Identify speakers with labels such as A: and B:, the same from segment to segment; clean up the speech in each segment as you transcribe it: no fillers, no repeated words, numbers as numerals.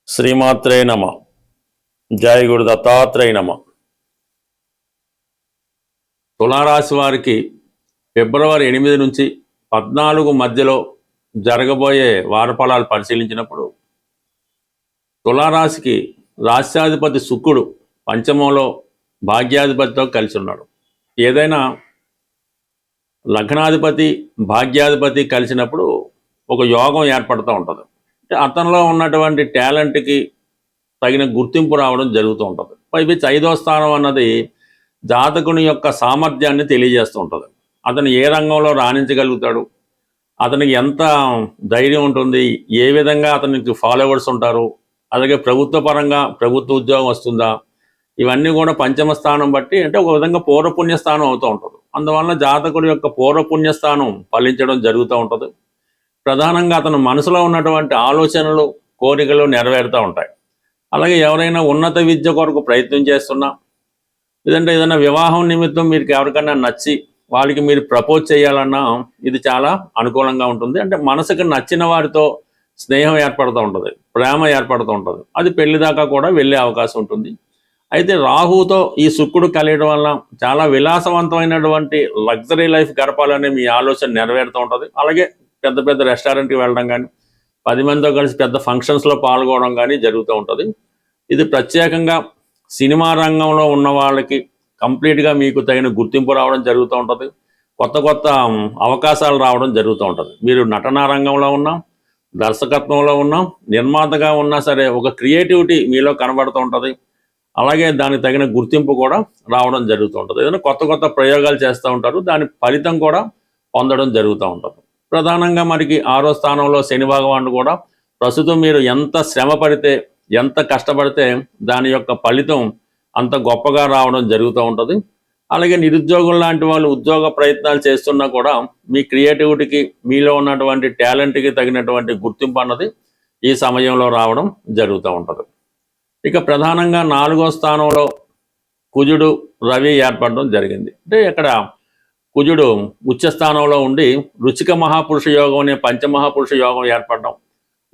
A: శ్రీమాత్రే నమ. జయ గురు దత్తాత్రేయ నమ. తులారాశి వారికి ఫిబ్రవరి 8 నుంచి 14 మధ్యలో జరగబోయే వారఫలాలు పరిశీలించినప్పుడు తులారాశికి రాశ్యాధిపతి శుక్రుడు పంచమంలో భాగ్యాధిపతితో కలిసి ఉన్నాడు. ఏదైనా లగ్నాధిపతి భాగ్యాధిపతి కలిసినప్పుడు ఒక యోగం ఏర్పడుతూ ఉంటుంది. అతనిలో ఉన్నటువంటి టాలెంట్కి తగిన గుర్తింపు రావడం జరుగుతూ ఉంటుంది. పైపించి 5వ స్థానం అన్నది జాతకుని యొక్క సామర్థ్యాన్ని తెలియజేస్తూ ఉంటుంది. అతను ఏ రంగంలో రాణించగలుగుతాడు, అతనికి ఎంత ధైర్యం ఉంటుంది, ఏ విధంగా అతనికి ఫాలోవర్స్ ఉంటారు, అలాగే ప్రభుత్వ పరంగా ప్రభుత్వ ఉద్యోగం వస్తుందా, ఇవన్నీ కూడా పంచమ స్థానం బట్టి అంటే ఒక విధంగా పూర్వపుణ్యస్థానం అవుతూ ఉంటుంది. అందువల్ల జాతకుడి యొక్క పూర్వపుణ్యస్థానం ఫలించడం జరుగుతూ ఉంటుంది. ప్రధానంగా అతను మనసులో ఉన్నటువంటి ఆలోచనలు కోరికలు నెరవేరుతూ ఉంటాయి. అలాగే ఎవరైనా ఉన్నత విద్య కొరకు ప్రయత్నం చేస్తున్నా, లేదంటే ఏదైనా వివాహం నిమిత్తం మీకు ఎవరికైనా నచ్చి వాళ్ళకి మీరు ప్రపోజ్ చేయాలన్నా ఇది చాలా అనుకూలంగా ఉంటుంది. అంటే మనసుకు నచ్చిన వారితో స్నేహం ఏర్పడుతూ ఉంటుంది, ప్రేమ ఏర్పడుతూ ఉంటుంది. అది పెళ్లి దాకా కూడా వెళ్ళే అవకాశం ఉంటుంది. అయితే రాహుతో ఈ శుక్రుడు కలియడం వల్ల చాలా విలాసవంతమైనటువంటి లగ్జరీ లైఫ్ గడపాలనే మీ ఆలోచన నెరవేరుతూ ఉంటుంది. అలాగే పెద్ద పెద్ద రెస్టారెంట్కి వెళ్ళడం కానీ 10 మందితో కలిసి పెద్ద ఫంక్షన్స్లో పాల్గొనడం కానీ జరుగుతూ ఉంటుంది. ఇది ప్రత్యేకంగా సినిమా రంగంలో ఉన్న వాళ్ళకి కంప్లీట్గా మీకు తగిన గుర్తింపు రావడం జరుగుతూ ఉంటుంది. కొత్త కొత్త అవకాశాలు రావడం జరుగుతూ ఉంటుంది. మీరు నటనా రంగంలో ఉన్నా, దర్శకత్వంలో ఉన్నా, నిర్మాతగా ఉన్నా సరే ఒక క్రియేటివిటీ మీలో కనబడుతూ ఉంటుంది. అలాగే దానికి తగిన గుర్తింపు కూడా రావడం జరుగుతూ ఉంటుంది. ఏదైనా కొత్త కొత్త ప్రయోగాలు చేస్తూ ఉంటారు, దాని ఫలితం కూడా పొందడం జరుగుతూ ఉంటుంది. ప్రధానంగా మనకి 6వ స్థానంలో శని భగవానుడు కూడా ప్రస్తుతం మీరు ఎంత శ్రమ పడితే, ఎంత కష్టపడితే దాని యొక్క ఫలితం అంత గొప్పగా రావడం జరుగుతూ ఉంటుంది. అలాగే నిరుద్యోగులు లాంటి వాళ్ళు ఉద్యోగ ప్రయత్నాలు చేస్తున్నా కూడా మీ క్రియేటివిటీకి, మీలో ఉన్నటువంటి టాలెంట్కి తగినటువంటి గుర్తింపు అన్నది ఈ సమయంలో రావడం జరుగుతూ ఉంటుంది. ఇక ప్రధానంగా 4వ స్థానంలో కుజుడు రవి ఏర్పడడం జరిగింది. అంటే ఇక్కడ కుజుడు ఉచ్చస్థానంలో ఉండి రుచిక మహాపురుష యోగం అనే పంచమహాపురుష యోగం ఏర్పడడం,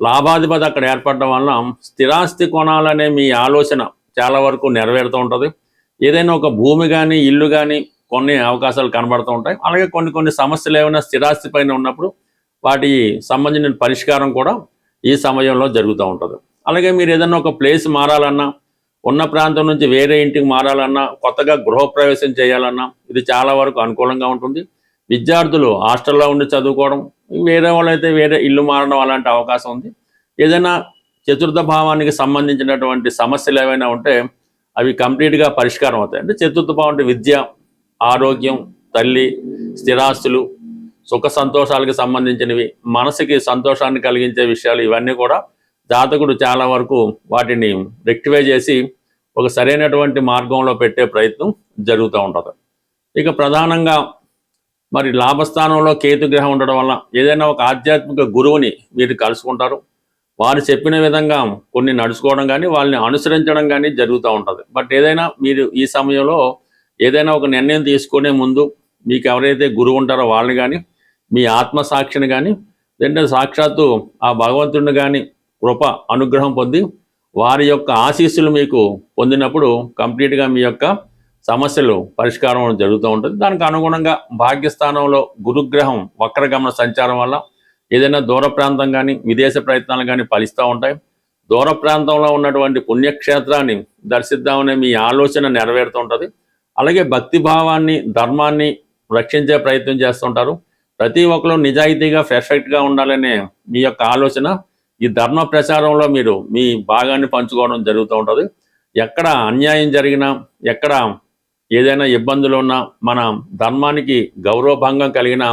A: లాభాధిపతి అక్కడ ఏర్పడడం వల్ల స్థిరాస్తి కొనాలనే మీ ఆలోచన చాలా వరకు నెరవేరుతూ ఉంటుంది. ఏదైనా ఒక భూమి కానీ ఇల్లు కానీ కొన్ని అవకాశాలు కనబడుతూ ఉంటాయి. అలాగే కొన్ని సమస్యలు ఏమైనా స్థిరాస్తి పైన ఉన్నప్పుడు వాటి సంబంధించిన పరిష్కారం కూడా ఈ సమయంలో జరుగుతూ ఉంటుంది. అలాగే మీరు ఏదైనా ఒక ప్లేస్ మారాలన్నా, ఉన్న ప్రాంతం నుంచి వేరే ఇంటికి మారాలన్నా, కొత్తగా గృహప్రవేశం చేయాలన్నా ఇది చాలా వరకు అనుకూలంగా ఉంటుంది. విద్యార్థులు హాస్టల్లో ఉండి చదువుకోవడం, వేరే వాళ్ళైతే వేరే ఇల్లు మారడం అలాంటి అవకాశం ఉంది. ఏదైనా చతుర్థ భావానికి సంబంధించినటువంటి సమస్యలు ఏవైనా ఉంటే అవి కంప్లీట్గా పరిష్కారం అవుతాయి. అంటే చతుర్థ భావం అంటే విద్య, ఆరోగ్యం, తల్లి, స్థిరాస్తులు, సుఖ సంతోషాలకు సంబంధించినవి, మనసుకి సంతోషాన్ని కలిగించే విషయాలు ఇవన్నీ కూడా జాతకుడు చాలా వరకు వాటిని రెక్టిఫై చేసి ఒక సరైనటువంటి మార్గంలో పెట్టే ప్రయత్నం జరుగుతూ ఉంటుంది. ఇక ప్రధానంగా మరి లాభస్థానంలో కేతుగ్రహం ఉండడం వల్ల ఏదైనా ఒక ఆధ్యాత్మిక గురువుని మీరు కలుసుకుంటారు. వారు చెప్పిన విధంగా కొన్ని నడుచుకోవడం కానీ వాళ్ళని అనుసరించడం కానీ జరుగుతూ ఉంటుంది. బట్ ఏదైనా మీరు ఈ సమయంలో ఏదైనా ఒక నిర్ణయం తీసుకునే ముందు మీకు ఎవరైతే గురువు ఉంటారో వాళ్ళని కానీ, మీ ఆత్మసాక్షిని కానీ, లేదంటే సాక్షాత్తు ఆ భగవంతుడిని కానీ కృప అనుగ్రహం పొంది వారి యొక్క ఆశీస్సులు మీకు పొందినప్పుడు కంప్లీట్గా మీ యొక్క సమస్యలు పరిష్కారం జరుగుతూ ఉంటుంది. దానికి అనుగుణంగా భాగ్యస్థానంలో గురుగ్రహం వక్రగమన సంచారం వల్ల ఏదైనా దూర ప్రాంతం కానీ విదేశ ప్రయత్నాలు కానీ ఫలిస్తూ ఉంటాయి. దూర ప్రాంతంలో ఉన్నటువంటి పుణ్యక్షేత్రాన్ని దర్శిద్దామనే మీ ఆలోచన నెరవేరుతూ ఉంటుంది. అలాగే భక్తిభావాన్ని, ధర్మాన్ని రక్షించే ప్రయత్నం చేస్తుంటారు. ప్రతి ఒక్కరు నిజాయితీగా పర్ఫెక్ట్గా ఉండాలనే మీ యొక్క ఆలోచన ఈ ధర్మ ప్రచారంలో మీరు మీ భాగాన్ని పంచుకోవడం జరుగుతూ ఉంటుంది. ఎక్కడ అన్యాయం జరిగినా, ఎక్కడ ఏదైనా ఇబ్బందులు ఉన్నా, మన ధర్మానికి గౌరవభంగం కలిగినా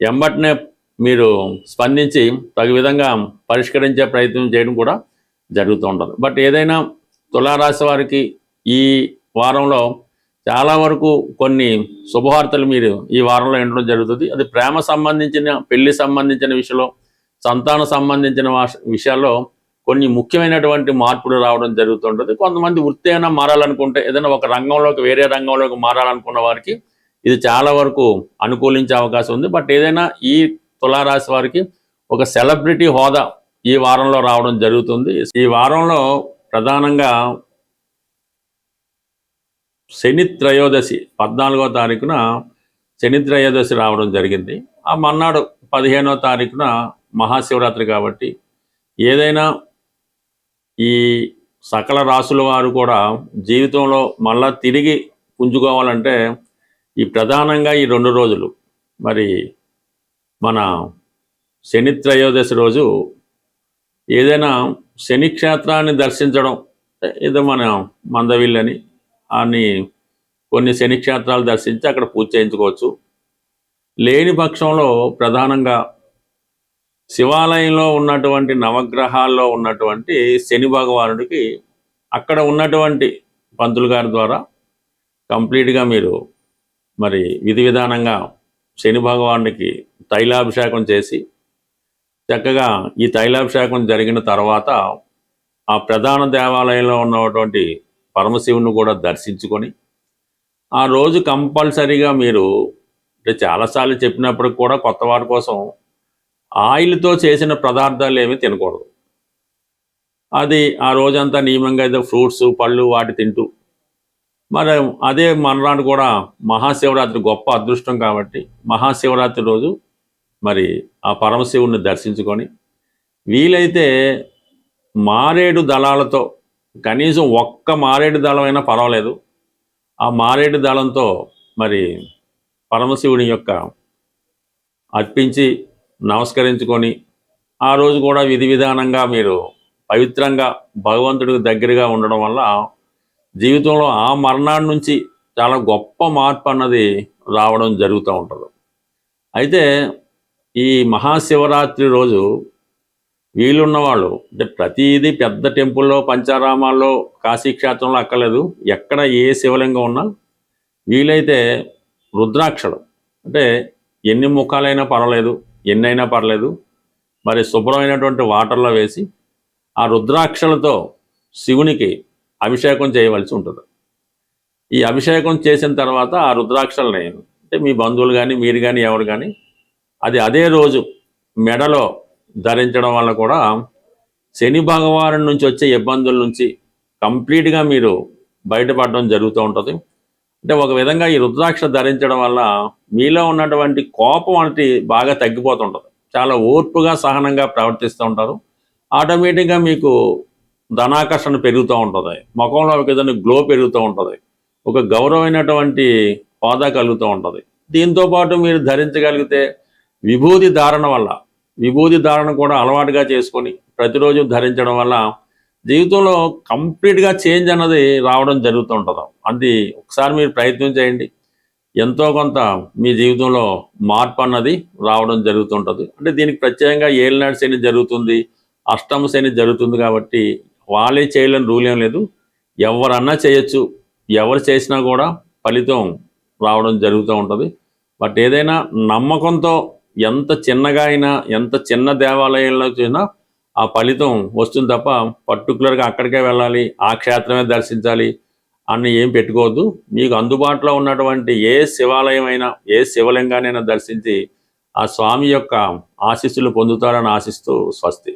A: ఎంబటినే మీరు స్పందించి తగు విధంగా పరిష్కరించే ప్రయత్నం చేయడం కూడా జరుగుతూ ఉంటుంది. బట్ ఏదైనా తులారాశి వారికి ఈ వారంలో చాలా వరకు కొన్ని శుభవార్తలు మీరు ఈ వారంలో వినడం జరుగుతుంది. అది ప్రేమ సంబంధించిన, పెళ్లి సంబంధించిన విషయంలో, సంతాన సంబంధించిన విషయాల్లో కొన్ని ముఖ్యమైనటువంటి మార్పులు రావడం జరుగుతుంటుంది. కొంతమంది వృత్తి అయినా మారాలనుకుంటే, ఏదైనా ఒక రంగంలోకి వేరే రంగంలోకి మారాలనుకున్న వారికి ఇది చాలా వరకు అనుకూలించే అవకాశం ఉంది. బట్ ఏదైనా ఈ తులారాశి వారికి ఒక సెలబ్రిటీ హోదా ఈ వారంలో రావడం జరుగుతుంది. ఈ వారంలో ప్రధానంగా శని త్రయోదశి 14వ తారీఖున శని త్రయోదశి రావడం జరిగింది. ఆ మన్నాడు 15వ తారీఖున మహాశివరాత్రి కాబట్టి ఏదైనా ఈ సకల రాసుల వారు కూడా జీవితంలో మళ్ళా తిరిగి పుంజుకోవాలంటే ఈ ప్రధానంగా ఈ 2 రోజులు మరి మన శని త్రయోదశి రోజు ఏదైనా శని క్షేత్రాన్ని దర్శించడం, ఏదో మన మందవిల్లని అని కొన్ని శని క్షేత్రాలు దర్శించి అక్కడ పూజ చేయించుకోవచ్చు. లేని పక్షంలో ప్రధానంగా శివాలయంలో ఉన్నటువంటి నవగ్రహాల్లో ఉన్నటువంటి శని భగవానుడికి అక్కడ ఉన్నటువంటి పంతులు గారి ద్వారా కంప్లీట్గా మీరు మరి విధి విధానంగా శని భగవానుడికి తైలాభిషేకం చేసి చక్కగా ఈ తైలాభిషేకం జరిగిన తర్వాత ఆ ప్రధాన దేవాలయంలో ఉన్నటువంటి పరమశివుని కూడా దర్శించుకొని ఆ రోజు కంపల్సరీగా మీరు అంటే చాలాసార్లు చెప్పినప్పటికి కూడా కొత్త వారి కోసం ఆయిల్తో చేసిన పదార్థాలు ఏమీ తినకూడదు. అది ఆ రోజంతా నియమంగా ఏదో ఫ్రూట్స్ పళ్ళు వాటి తింటూ మరి అదే మర్నాడు కూడా మహాశివరాత్రి గొప్ప అదృష్టం కాబట్టి మహాశివరాత్రి రోజు మరి ఆ పరమశివుని దర్శించుకొని వీలైతే మారేడు దళాలతో కనీసం ఒక్క మారేడు దళమైనా పర్వాలేదు, ఆ మారేడు దళంతో మరి పరమశివుని యొక్క అర్పించి నమస్కరించుకొని ఆ రోజు కూడా విధి విధానంగా మీరు పవిత్రంగా భగవంతుడికి దగ్గరగా ఉండడం వల్ల జీవితంలో ఆ మర్నాడు నుంచి చాలా గొప్ప మార్పు అన్నది రావడం జరుగుతూ ఉంటుంది. అయితే ఈ మహాశివరాత్రి రోజు వీలున్న వాళ్ళు అంటే ప్రతిదీ పెద్ద టెంపుల్లో పంచారామాల్లో కాశీక్షేత్రంలో అక్కర్లేదు, ఎక్కడ ఏ శివలింగం ఉన్నా వీలైతే రుద్రాక్షలు అంటే ఎన్ని ముఖాలైనా పర్వాలేదు, ఎన్నైనా పర్లేదు, మరి శుభ్రమైనటువంటి వాటర్లో వేసి ఆ రుద్రాక్షలతో శివునికి అభిషేకం చేయవలసి ఉంటుంది. ఈ అభిషేకం చేసిన తర్వాత ఆ రుద్రాక్షల్ని అంటే మీ బంధువులు కానీ మీరు కానీ ఎవరు కానీ అది అదే రోజు మెడలో ధరించడం వల్ల కూడా శని భగవాను నుంచి వచ్చే ఇబ్బందుల నుంచి కంప్లీట్గా మీరు బయటపడడం జరుగుతూ ఉంటుంది. అంటే ఒక విధంగా ఈ రుద్రాక్ష ధరించడం వల్ల మీలో ఉన్నటువంటి కోపం అనేది బాగా తగ్గిపోతుంటుంది. చాలా ఓర్పుగా సహనంగా ప్రవర్తిస్తూ ఉంటారు. ఆటోమేటిక్గా మీకు ధనాకర్షణ పెరుగుతూ ఉంటుంది, ముఖంలో ఒక విధంగా గ్లో పెరుగుతూ ఉంటుంది, ఒక గౌరవమైనటువంటి హోదా కలుగుతూ ఉంటుంది. దీంతోపాటు మీరు ధరించగలిగితే విభూతి ధారణ వల్ల విభూతి ధారణ కూడా అలవాటుగా చేసుకొని ప్రతిరోజు ధరించడం వల్ల జీవితంలో కంప్లీట్గా చేంజ్ అన్నది రావడం జరుగుతూ ఉంటుంది. అది ఒకసారి మీరు ప్రయత్నం చేయండి, ఎంతో కొంత మీ జీవితంలో మార్పు అన్నది రావడం జరుగుతుంటుంది. అంటే దీనికి ప్రత్యేకంగా ఏలినాడు శని జరుగుతుంది, అష్టమ శని జరుగుతుంది కాబట్టి వాళ్ళే చేయలేని రూల్ ఏం లేదు, ఎవరన్నా చేయొచ్చు, ఎవరు చేసినా కూడా ఫలితం రావడం జరుగుతూ ఉంటుంది. బట్ ఏదైనా నమ్మకంతో ఎంత చిన్నగా అయినా ఎంత చిన్న దేవాలయంలో చేసినా ఆ ఫలితం వస్తుంది తప్ప పర్టికులర్గా అక్కడికే వెళ్ళాలి, ఆ క్షేత్రమే దర్శించాలి అని ఏం పెట్టుకోవద్దు. మీకు అందుబాటులో ఉన్నటువంటి ఏ శివాలయం అయినా ఏ శివలింగానైనా దర్శించి ఆ స్వామి యొక్క ఆశీస్సులు పొందుతారని ఆశిస్తూ స్వస్తి.